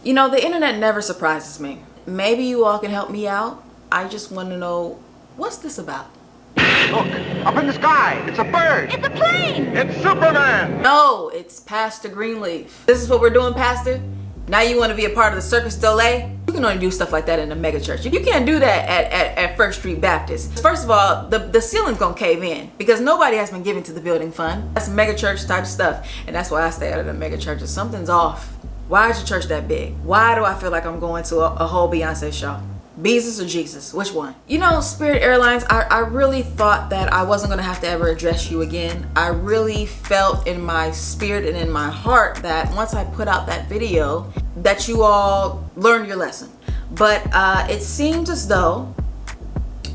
You know, the internet never surprises me. Maybe you all can help me out. I just want to know, what's this about? Look, up in the sky, it's a bird. It's a plane! It's Superman. No, it's Pastor Greenleaf. This is what we're doing, Pastor? Now you want to be a part of the Circus Delay? You can only do stuff like that in a mega church. You can't do that at First Street Baptist. First of all, the ceiling's gonna cave in because nobody has been given to the building fund. That's mega church type stuff. And that's why I stay out of the mega churches. Something's off. Why is your church that big? Why do I feel like I'm going to a whole Beyonce show? Beezus or Jesus? Which one? You know, Spirit Airlines, I really thought that I wasn't gonna have to ever address you again. I really felt in my spirit and in my heart that once I put out that video, that you all learned your lesson. But it seems as though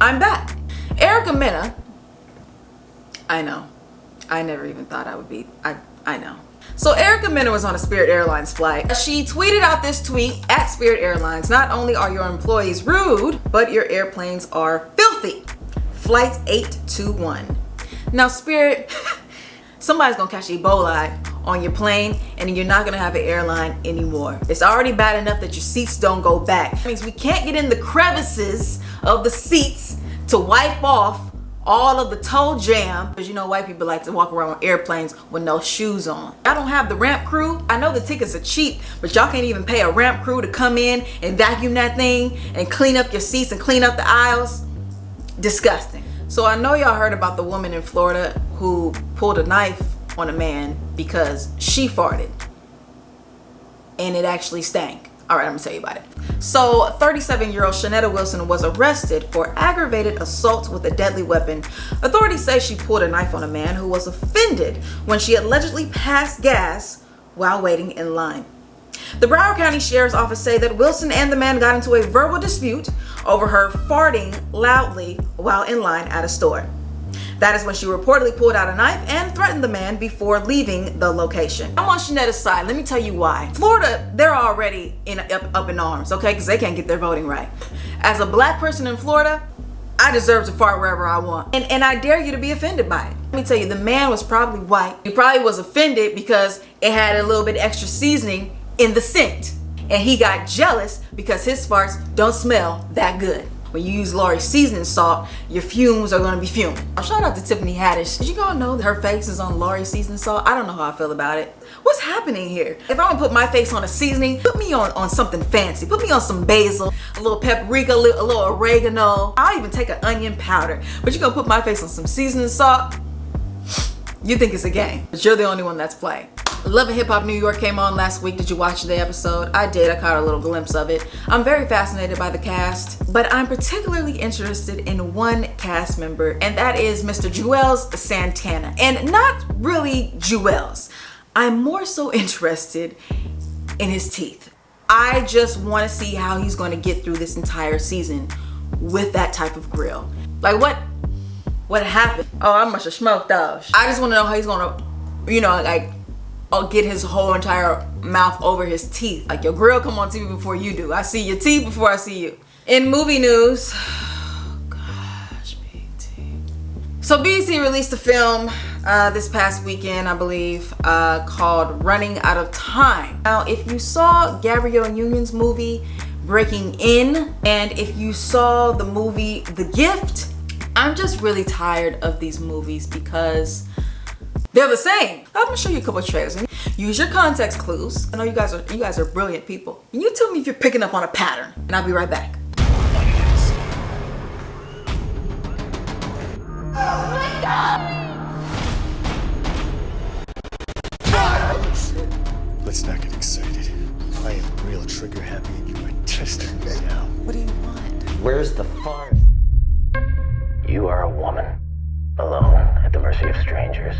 I'm back. Erica Mena, I know. I never even thought I would be, I know. So Erica Mena was on a Spirit Airlines flight. She tweeted out this tweet at Spirit Airlines. Not only are your employees rude, but your airplanes are filthy. Flight 821. Now Spirit, somebody's gonna catch Ebola on your plane and you're not gonna have an airline anymore. It's already bad enough that your seats don't go back. That means we can't get in the crevices of the seats to wipe off all of the toe jam, because you know white people like to walk around on airplanes with no shoes on. I don't have the ramp crew. I know the tickets are cheap, but y'all can't even pay a ramp crew to come in and vacuum that thing and clean up your seats and clean up the aisles. Disgusting. So I know y'all heard about the woman in Florida who pulled a knife on a man because she farted and it actually stank. All right, I'm gonna tell you about it. So 37-year-old Shanetta Wilson was arrested for aggravated assault with a deadly weapon. Authorities say she pulled a knife on a man who was offended when she allegedly passed gas while waiting in line. The Broward County Sheriff's Office say that Wilson and the man got into a verbal dispute over her farting loudly while in line at a store. That is when she reportedly pulled out a knife and threatened the man before leaving the location. I'm on Shanetta's side. Let me tell you why. Florida, they're already up in arms, okay? Because they can't get their voting right. As a black person in Florida, I deserve to fart wherever I want. And I dare you to be offended by it. Let me tell you, the man was probably white. He probably was offended because it had a little bit extra seasoning in the scent. And he got jealous because his farts don't smell that good. When you use Lori's seasoning salt, your fumes are gonna be fuming. Shout out to Tiffany Haddish. Did you all know that her face is on Lori's seasoning salt? I don't know how I feel about it. What's happening here? If I'm gonna put my face on a seasoning, put me on something fancy. Put me on some basil, a little paprika, a little oregano. I'll even take an onion powder. But you're gonna put my face on some seasoning salt? You think it's a game, but you're the only one that's playing. Love and Hip Hop New York came on last week. Did you watch the episode? I did. I caught a little glimpse of it. I'm very fascinated by the cast, but I'm particularly interested in one cast member, and that is Mr. Juelz Santana. And not really Juelz. I'm more so interested in his teeth. I just want to see how he's going to get through this entire season with that type of grill. Like what happened? Oh, I must have smoked those. I just want to know how he's going to, you know, like, get his whole entire mouth over his teeth. Like, your grill come on TV before you do. I see your teeth before I see you. In movie news, oh gosh, BT. So BT released a film this past weekend, I believe, called Running Out of Time. Now, if you saw Gabrielle Union's movie Breaking In, and if you saw the movie The Gift, I'm just really tired of these movies because they're the same. I'm gonna show you a couple of trailers. Use your context clues. I know you guys are brilliant people. And you tell me if you're picking up on a pattern, and I'll be right back. Oh my God! Let's not get excited. I am real trigger happy and you are testing me now. What do you want? Where's the fun? You are a woman, alone at the mercy of strangers.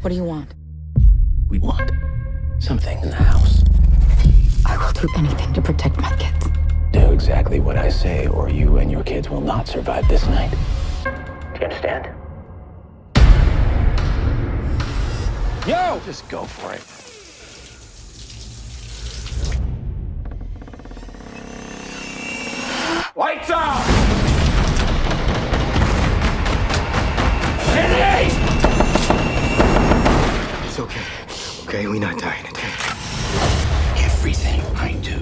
What do you want? We want something in the house. I will do anything to protect my kids. Do exactly what I say, or you and your kids will not survive this night. Do you understand? Yo! Just go for it. Lights out! It's okay. Okay, we're not dying, okay? Everything I do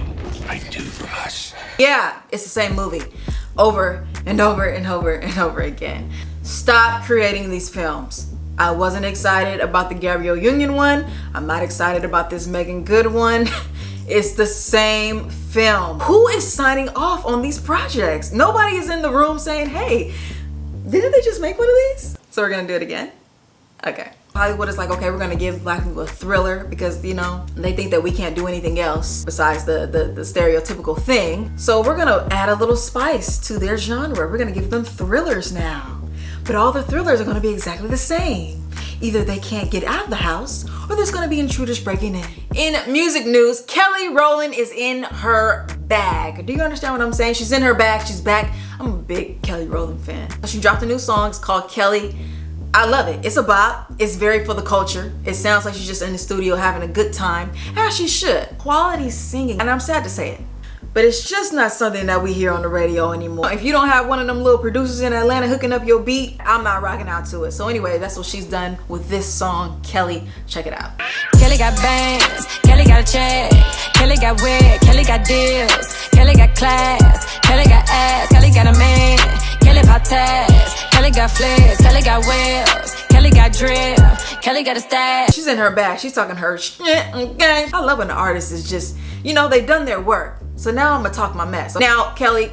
Yeah, it's the same movie over and over and over and over again. Stop creating these films. I wasn't excited about the Gabrielle Union one. I'm not excited about this Meagan Good one. It's the same film. Who is signing off on these projects? Nobody is in the room saying, hey, didn't they just make one of these? So we're gonna do it again? Okay. Hollywood is like, okay, we're gonna give black people a thriller because, you know, they think that we can't do anything else besides the stereotypical thing. So we're gonna add a little spice to their genre. We're gonna give them thrillers now. But all the thrillers are gonna be exactly the same. Either they can't get out of the house or there's gonna be intruders breaking in. In music news, Kelly Rowland is in her bag. Do you understand what I'm saying? She's in her bag, she's back. I'm a big Kelly Rowland fan. She dropped a new song, it's called Kelly. I love it. It's a bop. It's very for the culture. It sounds like she's just in the studio having a good time, as she should. Quality singing, and I'm sad to say it, but it's just not something that we hear on the radio anymore. If you don't have one of them little producers in Atlanta hooking up your beat, I'm not rocking out to it. So anyway, that's what she's done with this song, Kelly. Check it out. Kelly got bands, Kelly got a check, Kelly got wig, Kelly got deals, Kelly got class, Kelly got ass, Kelly got a man, Kelly pop tags, Kelly got flares, Kelly got wheels, Kelly got drip, Kelly got a stash. She's in her bag. She's talking her shit, okay? I love when the artist is just, you know, they've done their work. So now I'm gonna talk my mess. Now, Kelly,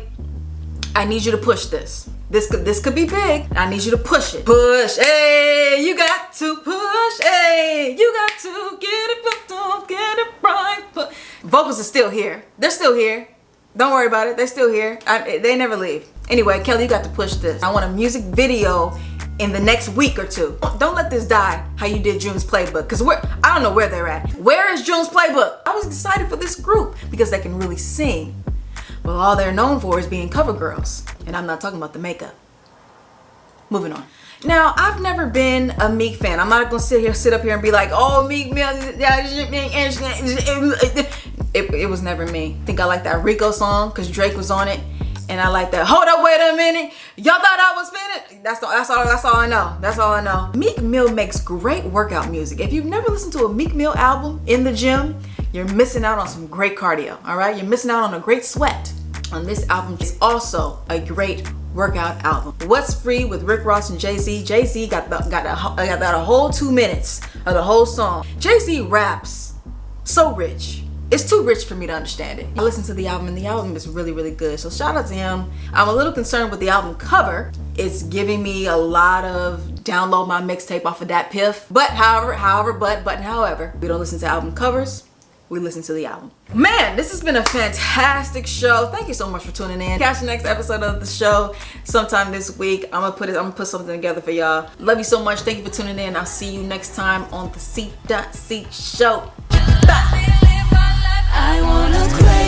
I need you to push this. This could be big. I need you to push it. Push, hey, you got to push, hey, you got to get it, don't get it right. Vocals are still here. They're still here. Don't worry about it. They're still here. They never leave. Anyway, Kelly, you got to push this. I want a music video in the next week or two. Don't let this die how you did June's Playbook, because I don't know where they're at. Where is June's Playbook? I was excited for this group because they can really sing. Well, all they're known for is being cover girls, and I'm not talking about the makeup. Moving on. Now, I've never been a Meek fan. I'm not gonna sit up here and be like, oh, Meek Mill, it was never me. I think I like that Rico song because Drake was on it. And I like that. Hold up, wait a minute. Y'all thought I was finished? That's all I know. That's all I know. Meek Mill makes great workout music. If you've never listened to a Meek Mill album in the gym, you're missing out on some great cardio, all right? You're missing out on a great sweat. On this album is also a great workout album. What's Free with Rick Ross and Jay-Z. Jay-Z got a whole 2 minutes of the whole song. Jay-Z raps so rich. It's too rich for me to understand it. I listened to the album and the album is really, really good. So shout out to him. I'm a little concerned with the album cover. It's giving me a lot of download my mixtape off of that piff. But however, we don't listen to album covers. We listen to the album. Man, this has been a fantastic show. Thank you so much for tuning in. Catch the next episode of the show sometime this week. I'm gonna put something together for y'all. Love you so much. Thank you for tuning in. I'll see you next time on the C.C show. Bye. I wanna crave